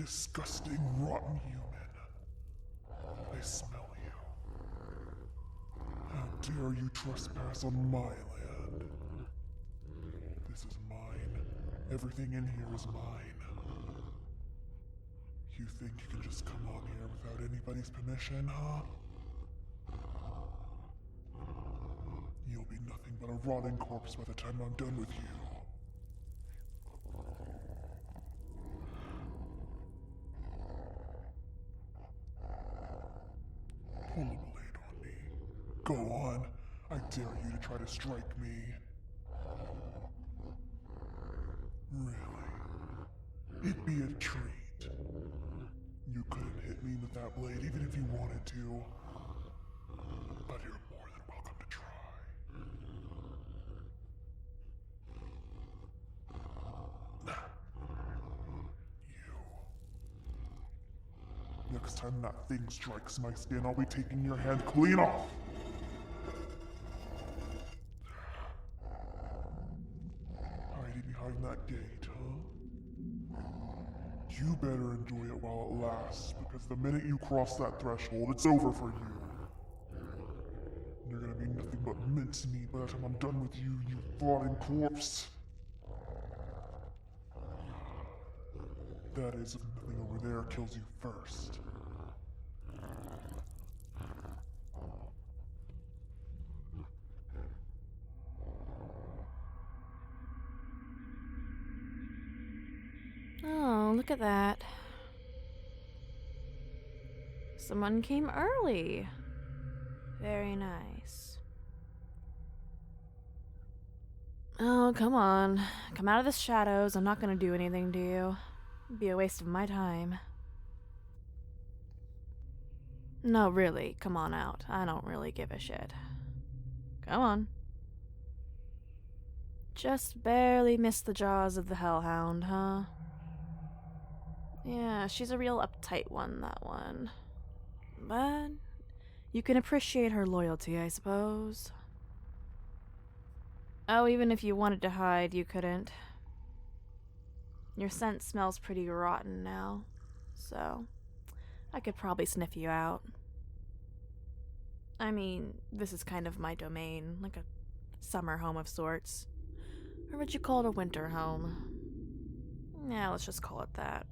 disgusting, rotten human. I smell you. How dare you trespass on my land? This is mine. Everything in here is mine. You think you can just come on here without anybody's permission, huh? You'll be nothing but a rotting corpse by the time I'm done with you. Pull a blade on me. Go on. I dare you to try to strike me. Really? It'd be a treat. You couldn't hit me with that blade even if you wanted to. But you're more than welcome to try. You. Next time that thing strikes my skin, I'll be taking your hand clean off. Hiding behind that gate, huh? You better enjoy it while it lasts, because the minute you cross that threshold, it's over for you. You're gonna be nothing but mincemeat by the time I'm done with you, you rotting corpse. That is, if nothing over there kills you first. Oh, look at that. Someone came early. Very nice. Oh, come on. Come out of the shadows. I'm not gonna do anything to you. It'd be a waste of my time. No, really, come on out. I don't really give a shit. Come on. Just barely missed the jaws of the hellhound, huh? Yeah, she's a real uptight one, that one. But you can appreciate her loyalty, I suppose. Oh, even if you wanted to hide, you couldn't. Your scent smells pretty rotten now, so I could probably sniff you out. I mean, this is kind of my domain, like a summer home of sorts. Or would you call it a winter home? Yeah, let's just call it that.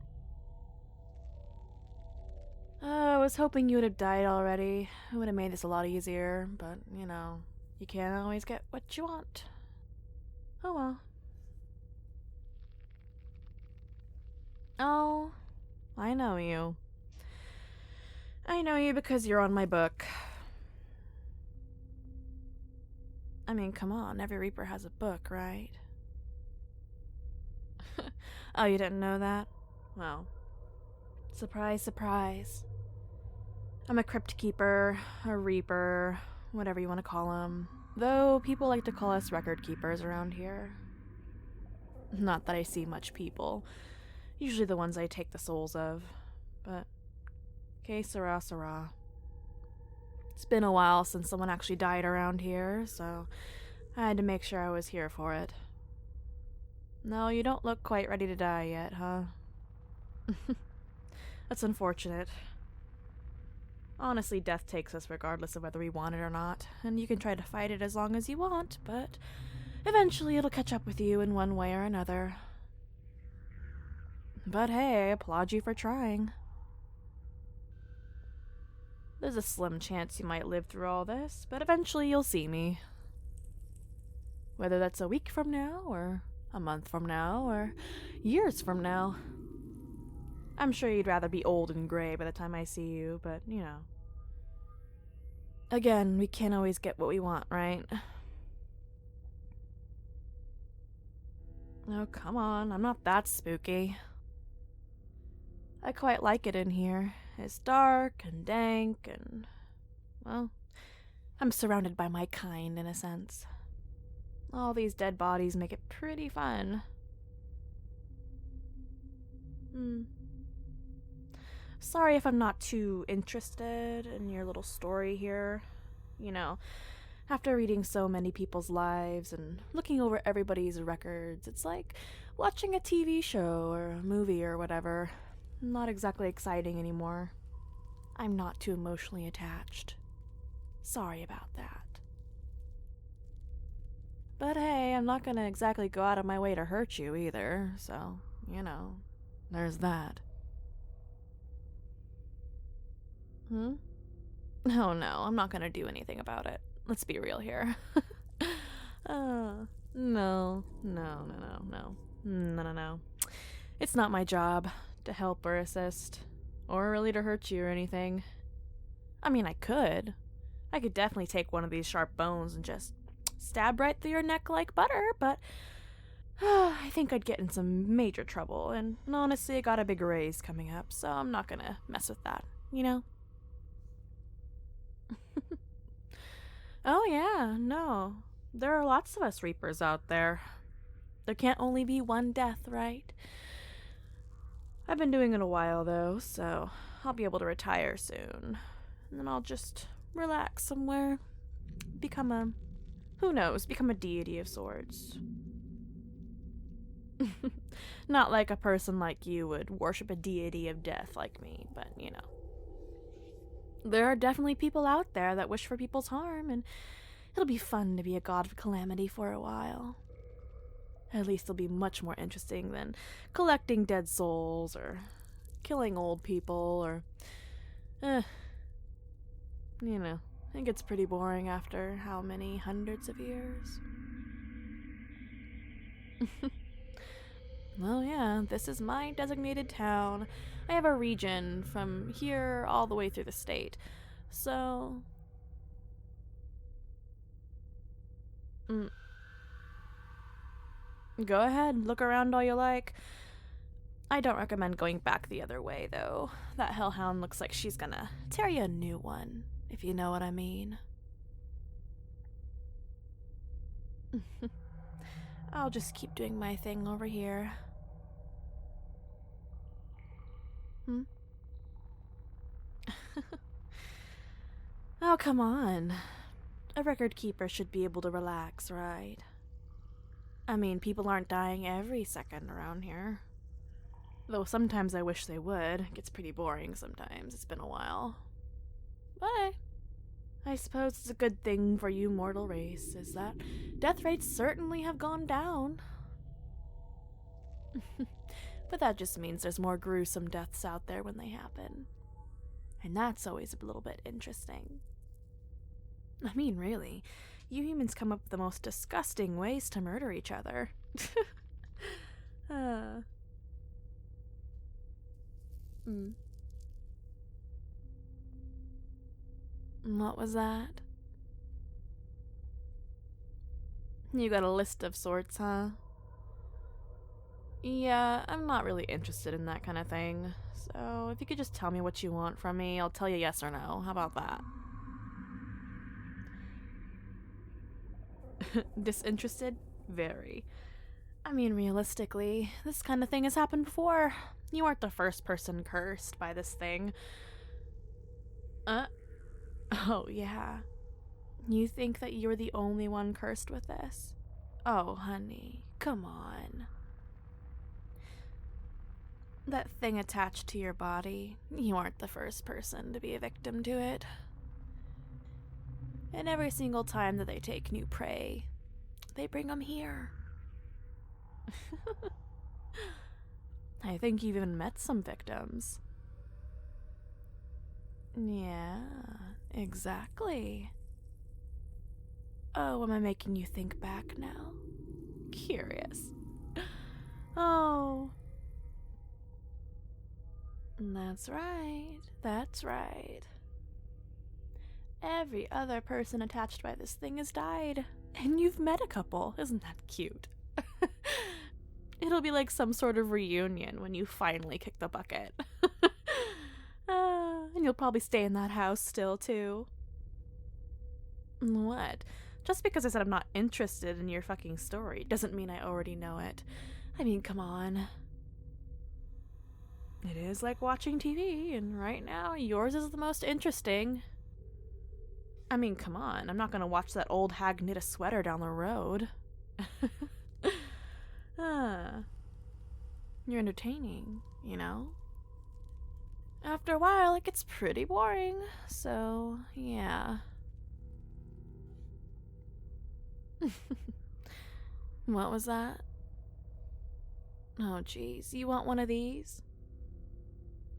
I was hoping you would have died already. It would have made this a lot easier, but, you know, you can't always get what you want. Oh well. Oh, I know you. I know you because you're on my book. I mean, come on, every Reaper has a book, right? Oh, you didn't know that? Well, surprise, surprise. I'm a crypt keeper, a Reaper, whatever you want to call them. Though people like to call us record keepers around here. Not that I see much people. Usually the ones I take the souls of. But, que sera, sera. It's been a while since someone actually died around here, so I had to make sure I was here for it. No, you don't look quite ready to die yet, huh? That's unfortunate. Honestly, death takes us regardless of whether we want it or not, and you can try to fight it as long as you want, but eventually it'll catch up with you in one way or another. But hey, I applaud you for trying. There's a slim chance you might live through all this, but eventually you'll see me. Whether that's a week from now, or a month from now, or years from now. I'm sure you'd rather be old and gray by the time I see you, but, you know. Again, we can't always get what we want, right? Oh, come on, I'm not that spooky. I quite like it in here. It's dark and dank and, well, I'm surrounded by my kind in a sense. All these dead bodies make it pretty fun. Sorry if I'm not too interested in your little story here. You know, after reading so many people's lives and looking over everybody's records, it's like watching a TV show or a movie or whatever. not exactly exciting anymore. I'm not too emotionally attached. Sorry about that. But hey, I'm not gonna exactly go out of my way to hurt you either, so, there's that. Oh no, I'm not gonna do anything about it. Let's be real here. No. No. It's not my job to help or assist, or really to hurt you or anything. I mean, I could. I could definitely take one of these sharp bones and just stab right through your neck like butter, but I think I'd get in some major trouble, and honestly, I got a big raise coming up, so I'm not gonna mess with that, Oh yeah, no. There are lots of us Reapers out there. There can't only be one death, right? I've been doing it a while, though, so I'll be able to retire soon. And then I'll just relax somewhere. Become a deity of sorts. Not like a person like you would worship a deity of death like me, but, There are definitely people out there that wish for people's harm, and it'll be fun to be a god of calamity for a while. At least it'll be much more interesting than collecting dead souls or killing old people or, it gets pretty boring after how many hundreds of years? Well, yeah, this is my designated town. I have a region from here all the way through the state. So... Go ahead, look around all you like. I don't recommend going back the other way, though. That hellhound looks like she's gonna tear you a new one, if you know what I mean. I'll just keep doing my thing over here. Oh, come on. A record keeper should be able to relax, right? I mean, people aren't dying every second around here. Though sometimes I wish they would. It gets pretty boring sometimes. It's been a while. But I suppose it's a good thing for you mortal race, is that death rates certainly have gone down. But that just means there's more gruesome deaths out there when they happen. And that's always a little bit interesting. I mean, really, you humans come up with the most disgusting ways to murder each other. What was that? You got a list of sorts, huh? Yeah, I'm not really interested in that kind of thing. So if you could just tell me what you want from me, I'll tell you yes or no. How about that? Disinterested? Very. I mean, realistically, this kind of thing has happened before. You aren't the first person cursed by this thing. Oh, yeah. You think that you're the only one cursed with this? Oh, honey, come on. That thing attached to your body, you aren't the first person to be a victim to it. And every single time that they take new prey, they bring them here. I think you've even met some victims. Yeah, exactly. Oh, am I making you think back now? Curious. Oh. That's right. That's right. Every other person attached by this thing has died. And you've met a couple. Isn't that cute? It'll be like some sort of reunion when you finally kick the bucket. And you'll probably stay in that house still, too. What? Just because I said I'm not interested in your fucking story doesn't mean I already know it. I mean, come on. It is like watching TV, and right now, yours is the most interesting. I mean, come on. I'm not gonna watch that old hag knit a sweater down the road. You're entertaining, you know? After a while, it gets pretty boring, so yeah. What was that? Oh, geez, you want one of these?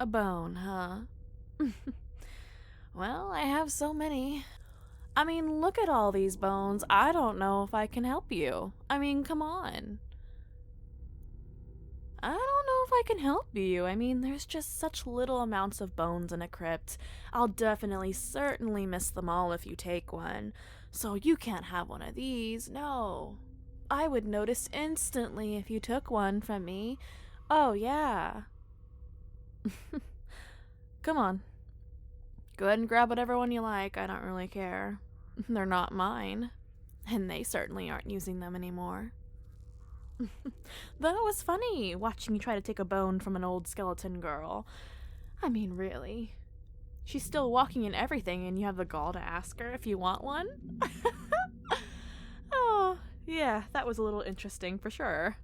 A bone, huh? Well, I have so many. I mean, look at all these bones. I don't know if I can help you. I mean, come on. I don't know if I can help you. I mean, there's just such little amounts of bones in a crypt. I'll certainly miss them all if you take one. So you can't have one of these, no. I would notice instantly if you took one from me. Oh, yeah. Come on. Go ahead and grab whatever one you like. I don't really care. They're not mine. And they certainly aren't using them anymore. Though it was funny watching you try to take a bone from an old skeleton girl. I mean, really. She's still walking and everything, and you have the gall to ask her if you want one? Oh, yeah, that was a little interesting for sure.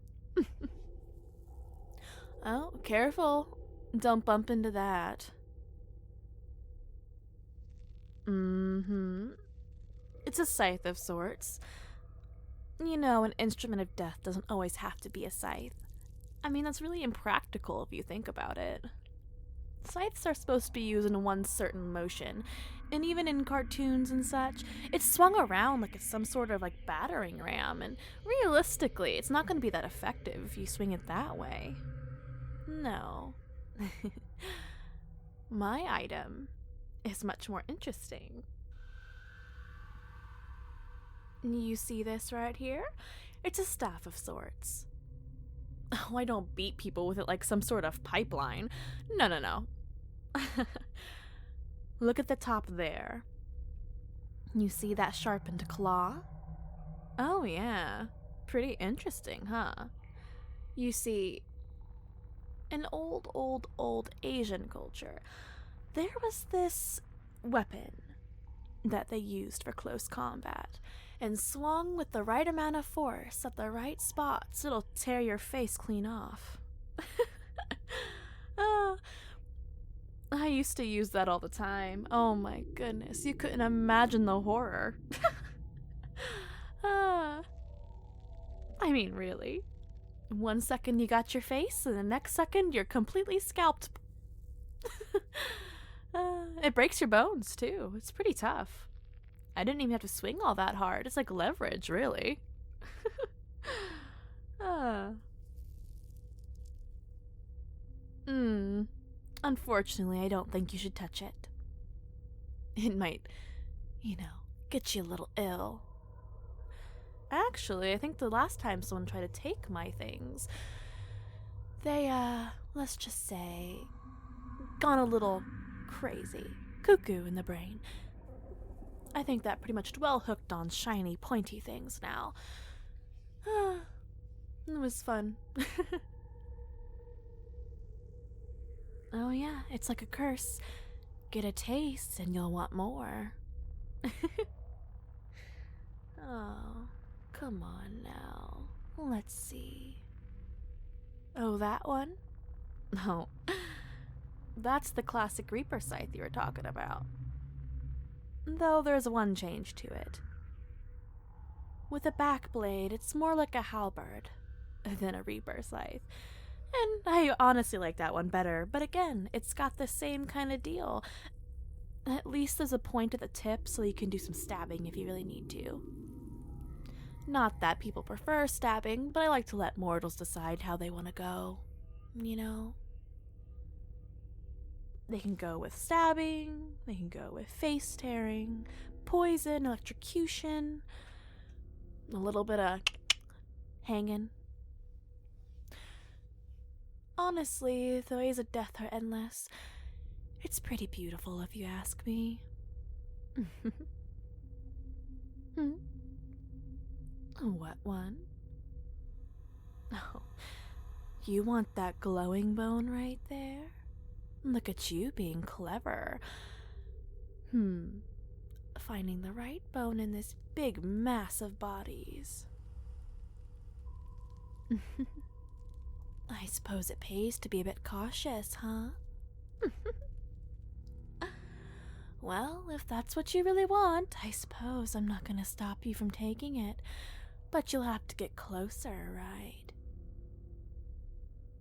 Oh, careful. Don't bump into that. It's a scythe of sorts. You know, an instrument of death doesn't always have to be a scythe. I mean, that's really impractical if you think about it. Scythes are supposed to be used in one certain motion, and even in cartoons and such, it's swung around like it's some sort of battering ram, and realistically, it's not going to be that effective if you swing it that way. No. My item is much more interesting. You see this right here? It's a staff of sorts. Oh, I don't beat people with it like some sort of pipeline. No. Look at the top there. You see that sharpened claw? Oh, yeah. Pretty interesting, huh? You see, in old Asian culture, there was this weapon that they used for close combat, and swung with the right amount of force at the right spots, it'll tear your face clean off. I used to use that all the time. Oh my goodness, you couldn't imagine the horror. I mean, really. 1 second you got your face, and the next second you're completely scalped. It breaks your bones, too. It's pretty tough. I didn't even have to swing all that hard. It's like leverage, really. Unfortunately, I don't think you should touch it. It might, get you a little ill. Actually, I think the last time someone tried to take my things, they, let's just say, gone a little crazy. Cuckoo in the brain. I think that pretty much well hooked on shiny, pointy things now. It was fun. Oh yeah, it's like a curse. Get a taste and you'll want more. Oh, come on now. Let's see. Oh, that one? No. That's the classic Reaper scythe you were talking about. Though there's one change to it. With a back blade, it's more like a halberd than a Reaper scythe. And I honestly like that one better, but again, it's got the same kind of deal. At least there's a point at the tip so you can do some stabbing if you really need to. Not that people prefer stabbing, but I like to let mortals decide how they want to go, They can go with stabbing, they can go with face tearing, poison, electrocution, a little bit of hanging. Honestly, the ways of death are endless. It's pretty beautiful if you ask me. What one? Oh, you want that glowing bone right there? Look at you being clever. Finding the right bone in this big mass of bodies. I suppose it pays to be a bit cautious, huh? Well, if that's what you really want, I suppose I'm not gonna stop you from taking it. But you'll have to get closer, right?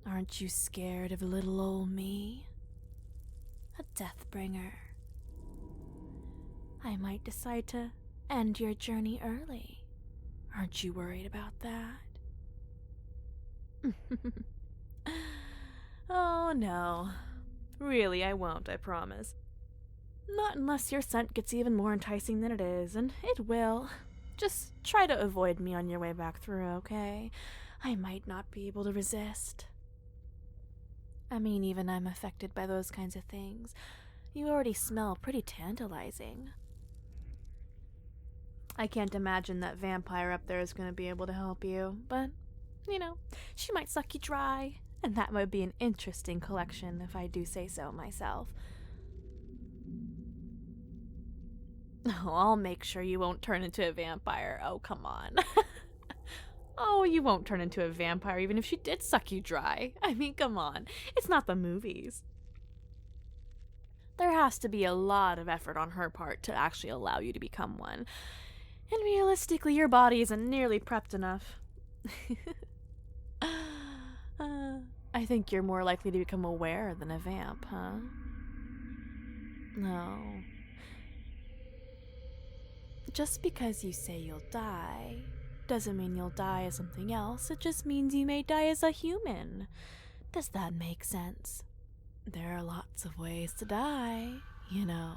Aren't you scared of little old me? A Deathbringer. I might decide to end your journey early. Aren't you worried about that? Oh, no. Really, I won't, I promise. Not unless your scent gets even more enticing than it is, and it will. Just try to avoid me on your way back through, okay? I might not be able to resist. I mean, even I'm affected by those kinds of things. You already smell pretty tantalizing. I can't imagine that vampire up there is going to be able to help you, but, she might suck you dry, and that might be an interesting collection if I do say so myself. Oh, I'll make sure you won't turn into a vampire. Oh, come on. Oh, you won't turn into a vampire even if she did suck you dry. I mean, come on. It's not the movies. There has to be a lot of effort on her part to actually allow you to become one. And realistically, your body isn't nearly prepped enough. I think you're more likely to become aware than a vamp, huh? No. Just because you say you'll die doesn't mean you'll die as something else. It just means you may die as a human. Does that make sense? There are lots of ways to die, you know.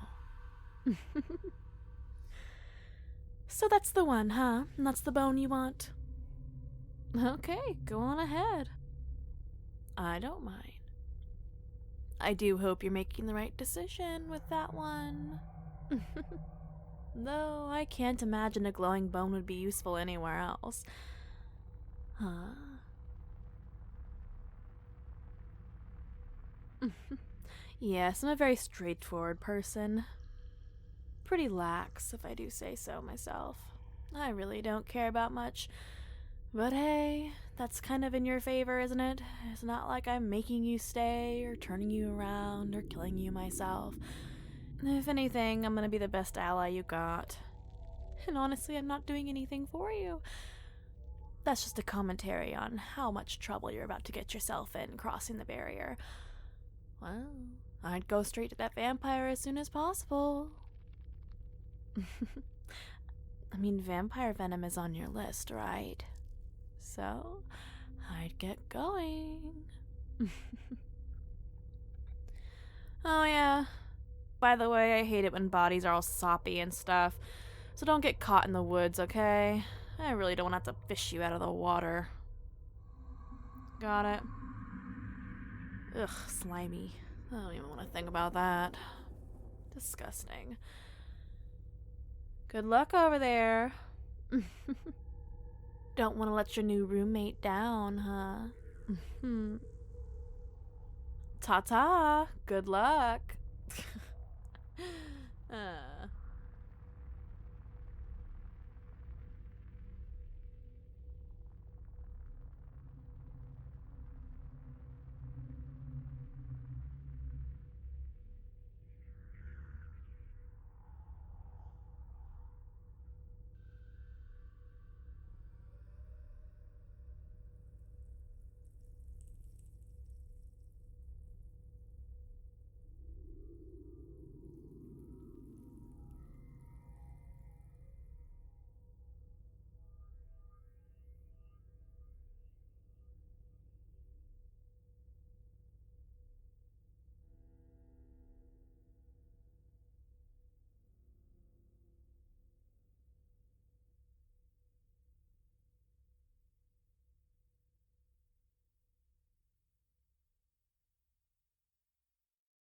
So that's the one, huh? And that's the bone you want? Okay, go on ahead. I don't mind. I do hope you're making the right decision with that one. Though I can't imagine a glowing bone would be useful anywhere else. Huh? Yes, I'm a very straightforward person. Pretty lax, if I do say so myself. I really don't care about much. But hey, that's kind of in your favor, isn't it? It's not like I'm making you stay, or turning you around, or killing you myself. If anything, I'm gonna be the best ally you got. And honestly, I'm not doing anything for you. That's just a commentary on how much trouble you're about to get yourself in crossing the barrier. Well, I'd go straight to that vampire as soon as possible. I mean, vampire venom is on your list, right? So, I'd get going. Oh yeah. By the way, I hate it when bodies are all soppy and stuff. So don't get caught in the woods, okay? I really don't want to have to fish you out of the water. Got it? Ugh, slimy. I don't even want to think about that. Disgusting. Good luck over there. Don't want to let your new roommate down, huh? Ta-ta. Good luck.